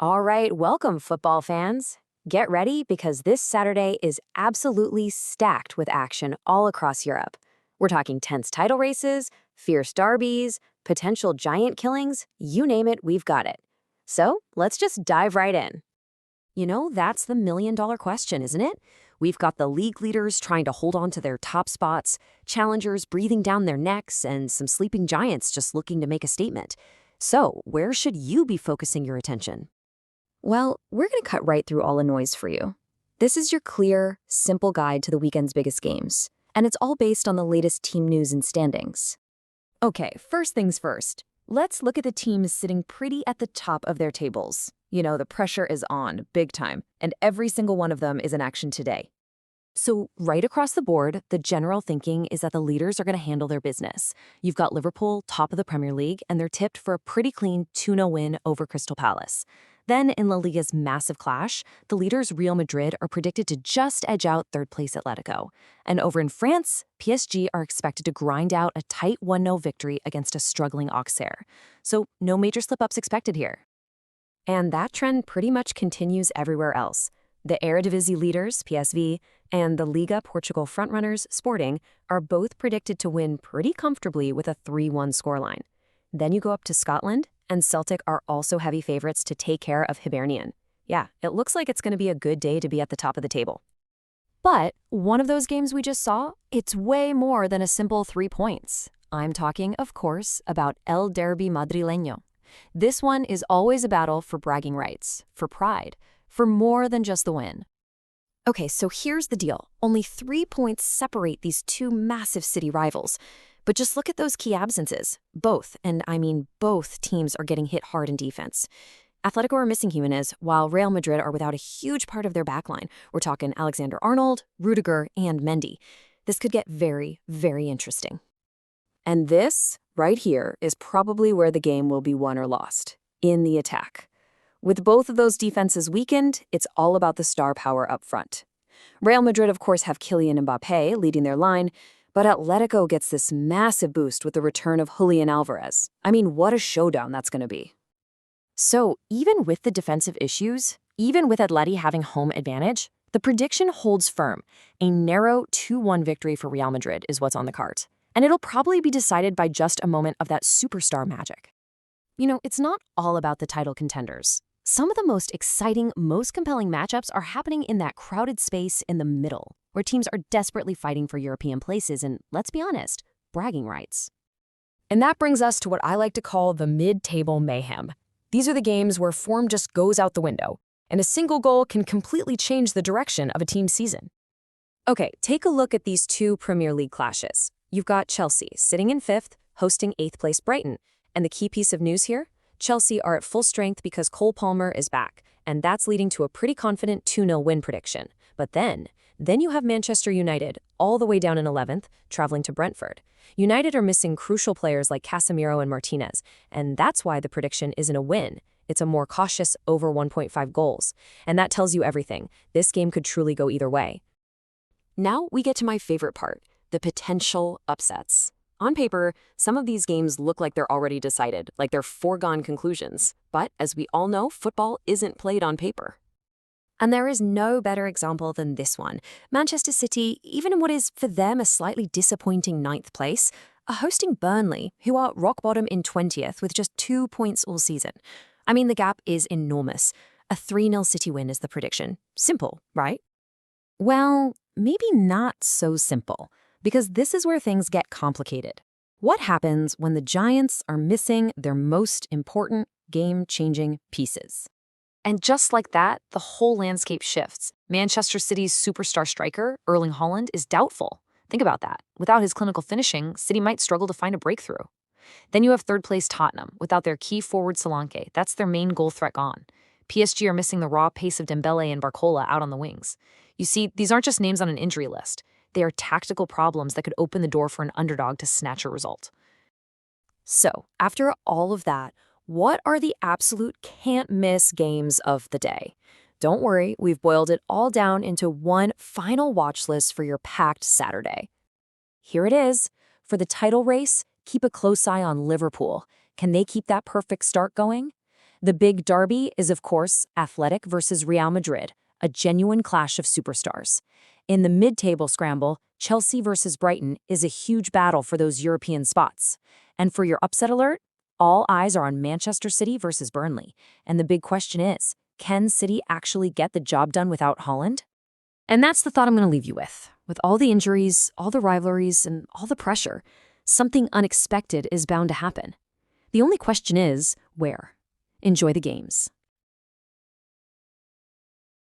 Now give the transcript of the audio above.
All right, welcome, football fans. Get ready because this Saturday is absolutely stacked with action all across Europe. We're talking tense title races, fierce derbies, potential giant killings, you name it, we've got it. So let's just dive right in. That's the million-dollar question, isn't it? We've got the league leaders trying to hold on to their top spots, challengers breathing down their necks, and some sleeping giants just looking to make a statement. So, where should you be focusing your attention? Well, we're going to cut right through all the noise for you. This is your clear, simple guide to the weekend's biggest games, and it's all based on the latest team news and standings. Okay, first things first. Let's look at the teams sitting pretty at the top of their tables. The pressure is on, big time, and every single one of them is in action today. So right across the board, the general thinking is that the leaders are going to handle their business. You've got Liverpool, top of the Premier League, and they're tipped for a pretty clean 2-0 win over Crystal Palace. Then, in La Liga's massive clash, the leaders Real Madrid are predicted to just edge out third-place Atletico. And over in France, PSG are expected to grind out a tight 1-0 victory against a struggling Auxerre. So no major slip-ups expected here. And that trend pretty much continues everywhere else. The Eredivisie leaders, PSV, and the Liga Portugal frontrunners, Sporting, are both predicted to win pretty comfortably with a 3-1 scoreline. Then you go up to Scotland, and Celtic are also heavy favorites to take care of Hibermain. Yeah, it looks like it's going to be a good day to be at the top of the table. But one of those games we just saw, it's way more than a simple 3 points. I'm talking, of course, about El Derbi Madrileño. This one is always a battle for bragging rights, for pride, for more than just the win. Okay, so here's the deal. Only 3 points separate these two massive city rivals. But just look at those key absences. Both, and I mean both, teams are getting hit hard in defense. Atletico are missing Jimenez, while Real Madrid are without a huge part of their backline. We're talking Alexander-Arnold, Rudiger, and Mendy. This could get very, very interesting. And this, right here, is probably where the game will be won or lost, in the attack. With both of those defenses weakened, it's all about the star power up front. Real Madrid, of course, have Kylian Mbappé leading their line, but Atletico gets this massive boost with the return of Julian Alvarez. I mean, what a showdown that's going to be. So, even with the defensive issues, even with Atleti having home advantage, the prediction holds firm. A narrow 2-1 victory for Real Madrid is what's on the cards. And it'll probably be decided by just a moment of that superstar magic. It's not all about the title contenders. Some of the most exciting, most compelling matchups are happening in that crowded space in the middle, where teams are desperately fighting for European places and, let's be honest, bragging rights. And that brings us to what I like to call the mid-table mayhem. These are the games where form just goes out the window, and a single goal can completely change the direction of a team's season. Okay, take a look at these two Premier League clashes. You've got Chelsea sitting in 5th, hosting 8th place Brighton. And the key piece of news here? Chelsea are at full strength because Cole Palmer is back, and that's leading to a pretty confident 2-0 win prediction. But then you have Manchester United, all the way down in 11th, traveling to Brentford. United are missing crucial players like Casemiro and Martinez, and that's why the prediction isn't a win. It's a more cautious over 1.5 goals. And that tells you everything. This game could truly go either way. Now we get to my favorite part, the potential upsets. On paper, some of these games look like they're already decided, like they're foregone conclusions. But as we all know, football isn't played on paper. And there is no better example than this one. Manchester City, even in what is for them a slightly disappointing 9th place, are hosting Burnley, who are rock bottom in 20th with just 2 points all season. I mean, the gap is enormous. A 3-0 City win is the prediction. Simple, right? Well, maybe not so simple, because this is where things get complicated. What happens when the Giants are missing their most important game-changing pieces? And just like that, the whole landscape shifts. Manchester City's superstar striker, Erling Haaland, is doubtful. Think about that. Without his clinical finishing, City might struggle to find a breakthrough. Then you have 3rd place Tottenham, without their key forward Solanke. That's their main goal threat gone. PSG are missing the raw pace of Dembele and Barcola out on the wings. You see, these aren't just names on an injury list. They are tactical problems that could open the door for an underdog to snatch a result. So, after all of that, what are the absolute can't-miss games of the day? Don't worry, we've boiled it all down into one final watch list for your packed Saturday. Here it is. For the title race, keep a close eye on Liverpool. Can they keep that perfect start going? The big derby is, of course, Athletic versus Real Madrid, a genuine clash of superstars. In the mid-table scramble, Chelsea versus Brighton is a huge battle for those European spots. And for your upset alert, all eyes are on Manchester City versus Burnley. And the big question is, can City actually get the job done without Haaland? And that's the thought I'm going to leave you with. With all the injuries, all the rivalries, and all the pressure, something unexpected is bound to happen. The only question is, where? Enjoy the games.